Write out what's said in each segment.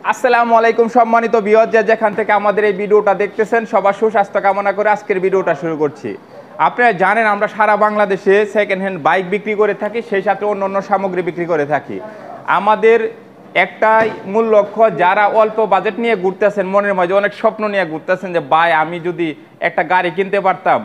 আসসালামু আলাইকুম সম্মানিত ভিউয়ার, যেখান থেকে আমাদের এই ভিডিওটা দেখতেছেন সবার সুস্বাস্থ্য কামনা করে আজকের ভিডিওটা শুরু করছি। আপনারা জানেন আমরা সারা বাংলাদেশে সেকেন্ড হ্যান্ড বাইক বিক্রি করে থাকি, সেই সাথে অন্য সামগ্রী বিক্রি করে থাকি। আমাদের একটাই মূল লক্ষ্য, যারা অল্প বাজেট নিয়ে ঘুরতেছেন, মনের মাঝে অনেক স্বপ্ন নিয়ে ঘুরতেছেন যে ভাই আমি যদি একটা গাড়ি কিনতে পারতাম,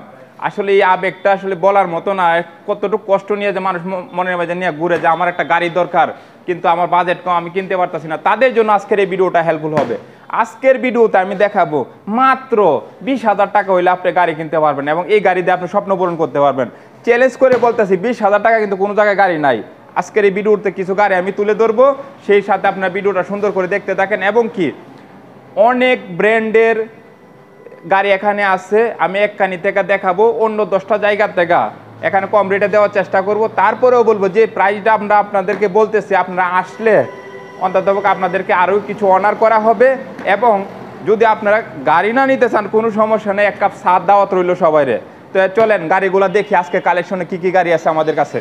আসলে এই আবেগটা আসলে বলার মতো না। কতটুকু কষ্ট নিয়ে যে মানুষ মনের মাঝে নিয়ে ঘুরে যে আমার একটা গাড়ি দরকার, কিন্তু আমার বাজেট কম, আমি কিনতে পারতাছি না, তাদের জন্য আজকের এই ভিডিওটা হেল্পফুল হবে। আজকের ভিডিওতে আমি দেখাবো মাত্র 20,000 টাকা হইলে আপনি গাড়ি কিনতে পারবেন এবং এই গাড়ি দিয়ে আপনি স্বপ্ন পূরণ করতে পারবেন। চ্যালেঞ্জ করে বলতেছি 20,000 টাকা কিন্তু কোনো জায়গায় গাড়ি নাই। আজকের এই ভিডিওতে কিছু গাড়ি আমি তুলে ধরবো, সেই সাথে আপনার ভিডিওটা সুন্দর করে দেখতে থাকেন। এবং কি অনেক ব্র্যান্ডের গাড়ি এখানে আছে, আমি একখানি থেকে দেখাবো, অন্য 10টা জায়গার থেকে এখানে কম রেটে দেওয়ার চেষ্টা করব। তারপরেও বলবো যে প্রাইসটা আমরা আপনাদেরকে বলতেছি, আপনারা আসলে অন্তত আপনাদেরকে আরও কিছু অনার করা হবে। এবং যদি আপনারা গাড়ি না নিতে চান কোনো সমস্যা নেই, এক কাপ সাত দাওয়াত রইল সবাইরে। তো চলেন গাড়িগুলো দেখি আজকে কালেকশনে কি কি গাড়ি আছে আমাদের কাছে।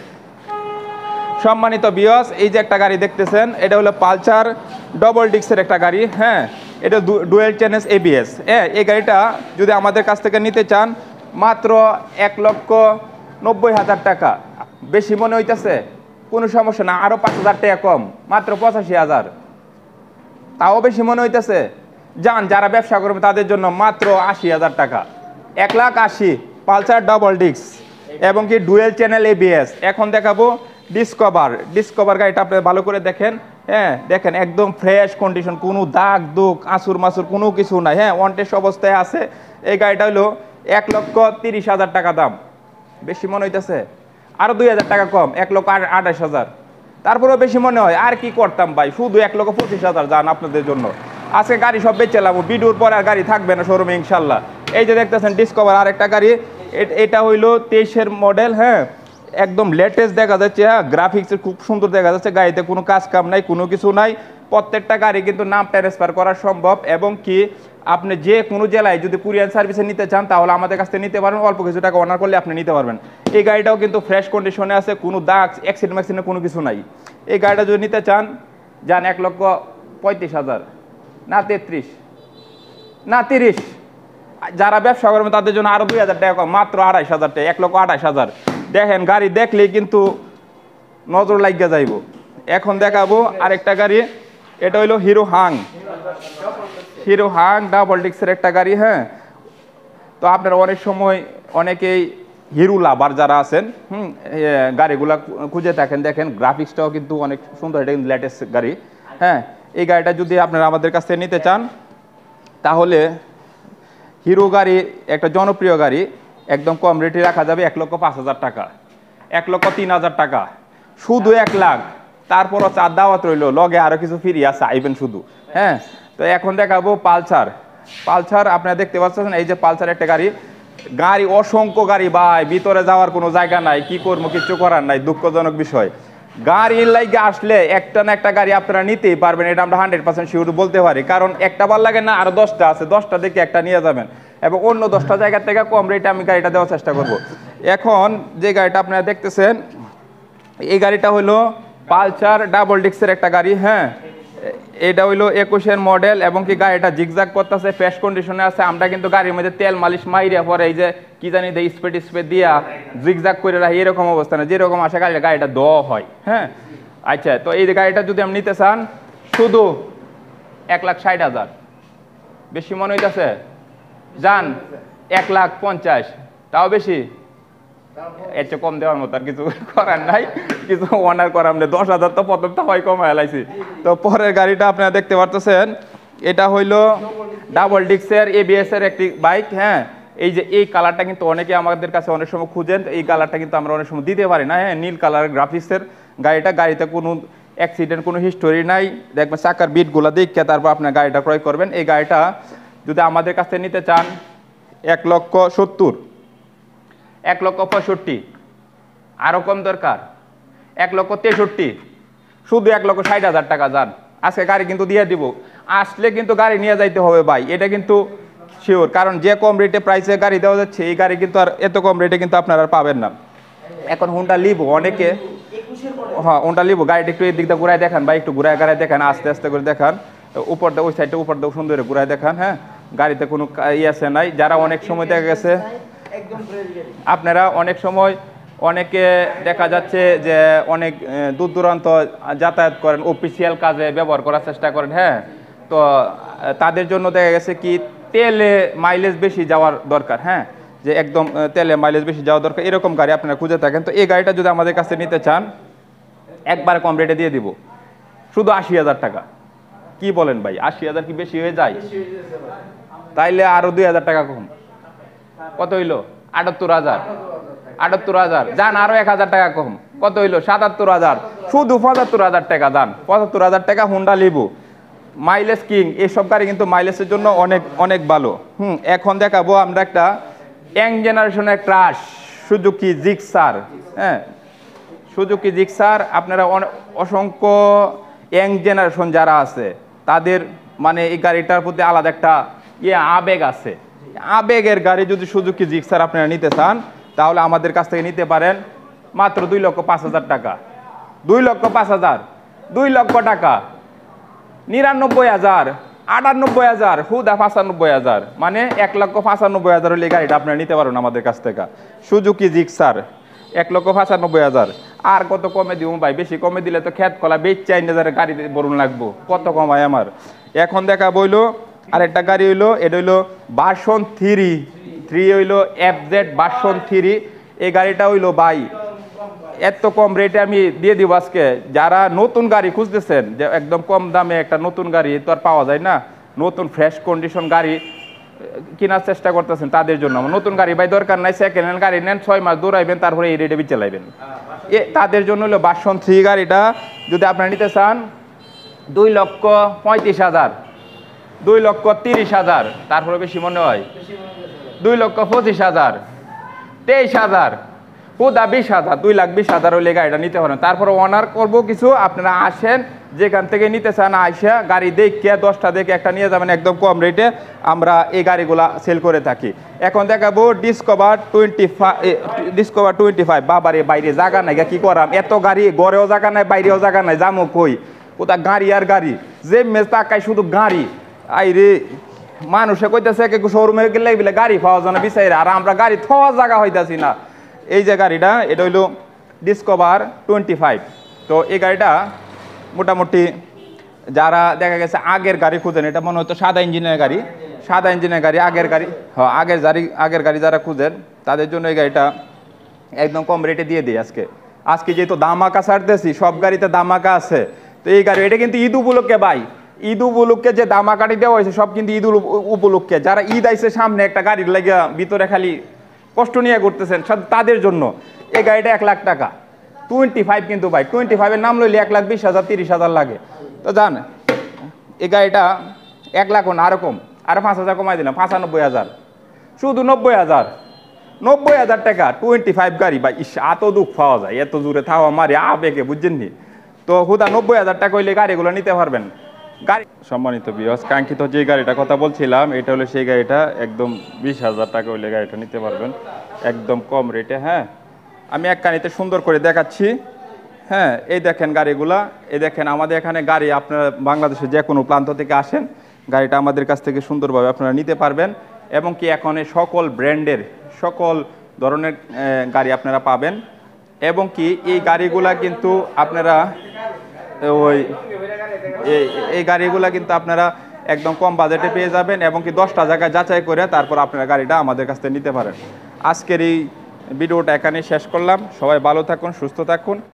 সম্মানিত ভিউয়ার্স, এই যে একটা গাড়ি দেখতেছেন, এটা হলো পালসার ডবল ডিস্কের একটা গাড়ি। হ্যাঁ, এটা ডুয়েল চ্যানেল ABS। এই গাড়িটা যদি আমাদের কাছ থেকে নিতে চান মাত্র 1,90,000 টাকা। বেশি মনে হইতেছে? কোনো সমস্যা না, আরও 5,000 টাকা কম, মাত্র 85,000। তাও বেশি মনে হইতেছে? যান, যারা ব্যবসা করবে তাদের জন্য মাত্র 80,000 টাকা। 1,80,000 পালসার ডবল ডিস্ক এবং কি ডুয়েল চ্যানেল ABS। এখন দেখাবো ডিসকভার গাড়িটা আপনি ভালো করে দেখেন। হ্যাঁ দেখেন, একদম ফ্রেশ কন্ডিশন, কোনো দাগ দুগ আসুর মাসুর কোনো কিছু নাই। হ্যাঁ, ওয়ান্টেড অবস্থায় আছে। এই গাড়িটা হলো 1,30,000 টাকা দাম। বেশি মনে হইতেছে? আরও 2,000 টাকা কম, 1,28,000। তারপরেও বেশি মনে হয়, আর কি করতাম ভাই, শুধু 1,25,000 যান আপনাদের জন্য। আজকে গাড়ি সব বেচে লাভ, ভিডিওর পরে আর গাড়ি থাকবে না শোরুমে ইনশাল্লাহ। এই যে দেখতেছেন ডিসকভার আরেকটা গাড়ি, এটা হইলো 23-এর মডেল। হ্যাঁ, একদম লেটেস্ট দেখা যাচ্ছে। হ্যাঁ, গ্রাফিক্স খুব সুন্দর দেখা যাচ্ছে। গাড়িতে কোনো কাজ কাম নাই, কোনো কিছু নাই। প্রত্যেকটা গাড়ি কিন্তু নাম ট্রান্সফার করা সম্ভব। এবং কি আপনি যে কোনো জেলায় যদি কুরিয়ার সার্ভিসে নিতে চান তাহলে আমাদের কাছ থেকে নিতে পারবেন, অল্প কিছু টাকা অনার করলে আপনি নিতে পারবেন। এই গাড়িটাও কিন্তু ফ্রেশ কন্ডিশনে আছে, কোনো দাগ অ্যাক্সিডেন্ট ম্যাক্সিডেন্ট কোনো কিছু নাই। এই গাড়িটা যদি নিতে চান যান 1,35,000, না 33, না 30। যারা ব্যবসা করবেন তাদের জন্য আরও 2,000 টাকা কম, মাত্র 28,000 টাকা, 1,28,000। দেখেন গাড়ি দেখলেই কিন্তু নজর লাগিয়ে যাইব। এখন দেখাবো আরেকটা গাড়ি, এটা হইলো হিরো হাং ডাবল ডিস্কের একটা গাড়ি। হ্যাঁ, তো আপনারা অনেক সময় অনেকেই হিরো লাভার যারা আছেন, গাড়িগুলা খুঁজে থাকেন। দেখেন গ্রাফিক্সটাও কিন্তু অনেক সুন্দর, এটা কিন্তু লেটেস্ট গাড়ি। হ্যাঁ, এই গাড়িটা যদি আপনারা আমাদের কাছ থেকে নিতে চান তাহলে হিরো গাড়ি একটা জনপ্রিয় গাড়ি, একদম কম রেটে রাখা যাবে 1,05,000 টাকা, 1,03,000 টাকা, শুধু 1 লাখ। তারপরও চার দাওয়াত রইল, লগে আরো কিছু ফ্রি আছে, আইবেন শুধু। হ্যাঁ, তো এখন দেখাবো পালসার। আপনারা দেখতে পাচ্ছেন এই যে পালসার একটা গাড়ি, অসংখ্য গাড়ি ভাই, ভিতরে যাওয়ার কোনো জায়গা নাই, কি করবো কিছু করার নাই, দুঃখজনক বিষয়। গাড়ির লাইগে আসলে একটা না একটা গাড়ি আপনারা নিতেই পারবেন, এটা আমরা 100% শিওর বলতে পারি। কারণ একটা বার লাগে না, আরো 10টা আছে, 10টা দেখে একটা নিয়ে যাবেন এবং অন্য 10টা জায়গার থেকে কম রেটে আমি গাড়িটা দেওয়ার চেষ্টা করব। এখন যে গাড়িটা আপনারা দেখতেছেন, এই গাড়িটা হলো পালসার ডাবল ডিস্কের একটা গাড়ি। হ্যাঁ, এটা হইলো 21-এর মডেল এবং কি গাড়িটা জিগজাগ করতেছে, ফ্রেশ কন্ডিশনে আছে। আমরা কিন্তু গাড়ির মধ্যে তেল মালিশ মাইরিয়া পরে এই যে কি জানি স্পেড দিয়া জিগজাগ করে রাখি, এরকম অবস্থা না, যেরকম আসে গাড়িটা দেওয়া হয়। হ্যাঁ, আচ্ছা, তো এই গাড়িটা যদি আপনি নিতে চান শুধু 1,60,000। বেশি মনে হইতেছে? যান 1,50,000, তাও বেশি। এর চেয়ে কম দেওয়ার মতো আর কিছু করার নাই, কিছু অনার করার নেই। 10,000 তো প্রথম তো হয় কমায় লাইছি। তো পরের গাড়িটা আপনারা দেখতে পারতেছেন, এটা হইলো ডাবল ডিস্কের ABS এর একটি বাইক। হ্যাঁ, এই যে এই কালারটা কিন্তু অনেকে আমাদের কাছে অনেক সময় খুঁজেন, এই কালারটা কিন্তু আমরা অনেক সময় দিতে পারি না। হ্যাঁ, নীল কালারের গ্রাফিক্সের গাড়িটা, গাড়িতে কোনো অ্যাক্সিডেন্ট কোনো হিস্টোরি নাই। দেখবেন চাকার বিটগুলো দেখে তারপর আপনার গাড়িটা ক্রয় করবেন। এই গাড়িটা যদি আমাদের কাছ থেকে নিতে চান 1,70,000, 1,65,000, আরো কম দরকার 1,63,000, শুধু 1,60,000 টাকা। যান, আজকে গাড়ি কিন্তু দিয়ে দিব, আসলে কিন্তু গাড়ি নিয়ে যাইতে হবে ভাই, এটা কিন্তু শিওর। কারণ যে কম রেটে প্রাইসে গাড়ি দেওয়া যাচ্ছে, এই গাড়ি কিন্তু আর এত কম রেটে কিন্তু আপনারা আর পাবেন না। এখন হোন্ডা লিভো অনেকে, হ্যাঁ হোন্ডা লিভো গাড়িটা একটু এই দিকটা ঘুরায় দেখান ভাই, একটু ঘুরায় গাড়ায় দেখান, আস্তে আস্তে করে দেখান। উপর দিয়ে ওই সাইডটা উপর দিয়ে সুন্দর করে ঘুরায় দেখান। হ্যাঁ, গাড়িতে কোনো আছে নাই। যারা অনেক সময় দেখা গেছে আপনারা অনেক সময় অনেকে দেখা যাচ্ছে যে অনেক দূর দূরান্ত যাতায়াত করেন, অফিসিয়াল কাজে ব্যবহার করার চেষ্টা করেন। হ্যাঁ, তো তাদের জন্য দেখা গেছে কি তেলে মাইলেজ বেশি যাওয়ার দরকার। হ্যাঁ, যে একদম তেলে মাইলেজ বেশি যাওয়া দরকার, এরকম গাড়ি আপনারা খুঁজে থাকেন। তো এই গাড়িটা যদি আমাদের কাছে নিতে চান একবার কম রেটে দিয়ে দিব, শুধু 80,000 টাকা। কি বলেন ভাই, 80,000 কি বেশি হয়ে যায়? তাইলে আরো 2,000 টাকা কম, কত হইলো? 78,000। 78,000 যান, আরো 1,000 টাকা কম, কত হইলো? 77,000। শুধু 75,000 টাকা দান, 75,000 টাকা হুন্ডা লিবু মাইলেজ কিং। এইসব গাড়ি কিন্তু মাইলেজের জন্য অনেক অনেক ভালো। এখন দেখাবো আমরা একটা ইয়াং জেনারেশনের ক্রাশ, সুজুকি জিক্সার। হ্যাঁ, সুজুকি জিক্সার আপনারা অসংখ্য ইয়াং জেনারেশন যারা আছে তাদের মানে এই গাড়িটার প্রতি আলাদা একটা আবেগ আছে। আবেগের গাড়ি যদি সুজুকি জিক্সার আপনারা নিতে চান তাহলে আমাদের কাছ থেকে নিতে পারেন মাত্র 2,05,000 টাকা। 2,05,000, 2 লক্ষ টাকা, 99,000, 98,000, হুদা 95,000, মানে 1,95,000 হলে গাড়িটা আপনারা নিতে পারেন আমাদের কাছ থেকে। Suzuki Gixxer 1,95,000। আর কত কমে দিব ভাই? বেশি কমে দিলে তো খেত কলা বেচে 4,000 গাড়ি বরুণ লাগবো, কত কমায় আমার। এখন দেখা বইলো আরেকটা গাড়ি হইলো, এটা হইলো ভার্সন 3 হইলো FZ ভার্সন 3। এই গাড়িটা হইলো ভাই এত কম রেটে আমি দিয়ে দিব আজকে। যারা নতুন গাড়ি খুঁজতেছেন যে একদম কম দামে একটা নতুন গাড়ি তো আর পাওয়া যায় না, নতুন ফ্রেশ কন্ডিশন গাড়ি কেনার চেষ্টা করতেছেন তাদের জন্য নতুন গাড়ি ভাই দরকার নাই। সেকেন্ড হ্যান্ড গাড়ি নেন, 6 মাস দৌড়াইবেন, তারপরে এই রেটে চালাইবেন। তাদের জন্য হলো ভার্সন 3 গাড়িটা যদি আপনারা নিতে চান 2,35,000, 2,30,000, তারপরে বেশি মনে হয় 2,25,000, 23,000, হুদা 20,000, 2,20,000 হলে গাড়িটা নিতে পারেন। তারপরে অনার করবো কিছু, আপনারা আসেন যেখান থেকে নিতে চান, আইসা গাড়ি দেখে 10টা দেখে একটা নিয়ে যাবেন একদম কম রেটে। আমরা এই গাড়িগুলা সেল করে থাকি। এখন দেখাবো ডিসকভার 25। বাবারে, বাইরে জায়গা নাই, কি করাম, এত গাড়ি, ঘরেও জায়গা নাই, বাইরেও জায়গা নাই, যাবো কই? কোথা গাড়ি আর গাড়ি, যে মেজ তাকাই শুধু গাড়ি। আই রে, মানুষে কইতেছে শোরুমে গেলে বলে গাড়ি পাওয়া যায় না বিচাইরা, আর আমরা গাড়ি থাওয়ার জায়গা হইতাছি না। এই যে গাড়িটা, এটা হইলো ডিসকভার 25। তো এই গাড়িটা মোটামুটি যারা দেখা গেছে আগের গাড়ি খুঁজেন, এটা মনে হয়তো সাদা ইঞ্জিনের গাড়ি, আগের গাড়ি, হ্যাঁ আগের গাড়ি যারা খুঁজেন তাদের জন্য এই গাড়িটা একদম কম রেটে দিয়ে দিই আজকে যেহেতু দামাকা ছাড়তেছি, সব গাড়িতে দামাকা আছে। তো এই গাড়ি, এটা কিন্তু ঈদ উপলক্ষে ভাই, ঈদ উপলক্ষে যে দামাকাটি দেওয়া হয়েছে সব কিন্তু ঈদ উপলক্ষে। যারা ঈদ আইছে সামনে, একটা গাড়ির লাগিয়া ভিতরে খালি কষ্ট নিয়ে করতেছেন তাদের জন্য এই গাড়িটা 1 লাখ টাকা। 25 কিন্তু ভাই, 25-এর নাম লইলে 1,20,000 30,000 লাগে। তো জান এই গাড়িটা 1 লাখ না, আরো কম, আরো 5,000 কমাই দিলাম, 95,000, শুধু 90,000 টাকা 25 গাড়ি ভাই। এত দুঃখ পাওয়া যায়, এত জোরে থাওয়া মারি আবেগে, বুঝছেন নি? তো হুদা 90,000 টাকা হইলে গাড়িগুলো নিতে পারবেন। গাড়ি সম্মানিত ভিউয়ার্স, কাঙ্ক্ষিত যে গাড়িটা কথা বলছিলাম এটা হলো সেই গাড়িটা, একদম 20,000 টাকা হইলে গাড়িটা নিতে পারবেন একদম কম রেটে। হ্যাঁ, আমি এক কানিতে সুন্দর করে দেখাচ্ছি। হ্যাঁ, এই দেখেন গাড়িগুলা, এই দেখেন আমাদের এখানে গাড়ি, আপনারা বাংলাদেশের যে কোনো প্রান্ত থেকে আসেন, গাড়িটা আমাদের কাছ থেকে সুন্দরভাবে আপনারা নিতে পারবেন। এবং কি এখন সকল ব্র্যান্ডের সকল ধরনের গাড়ি আপনারা পাবেন। এবং কি এই গাড়িগুলা কিন্তু আপনারা এই গাড়িগুলা কিন্তু আপনারা একদম কম বাজেটে পেয়ে যাবেন, এবং কি 10টা জায়গায় যাচাই করে তারপর আপনারা গাড়িটা আমাদের কাছ থেকে নিতে পারেন। আজকের এই ভিডিওটা এখানেই শেষ করলাম। সবাই ভালো থাকুন, সুস্থ থাকুন।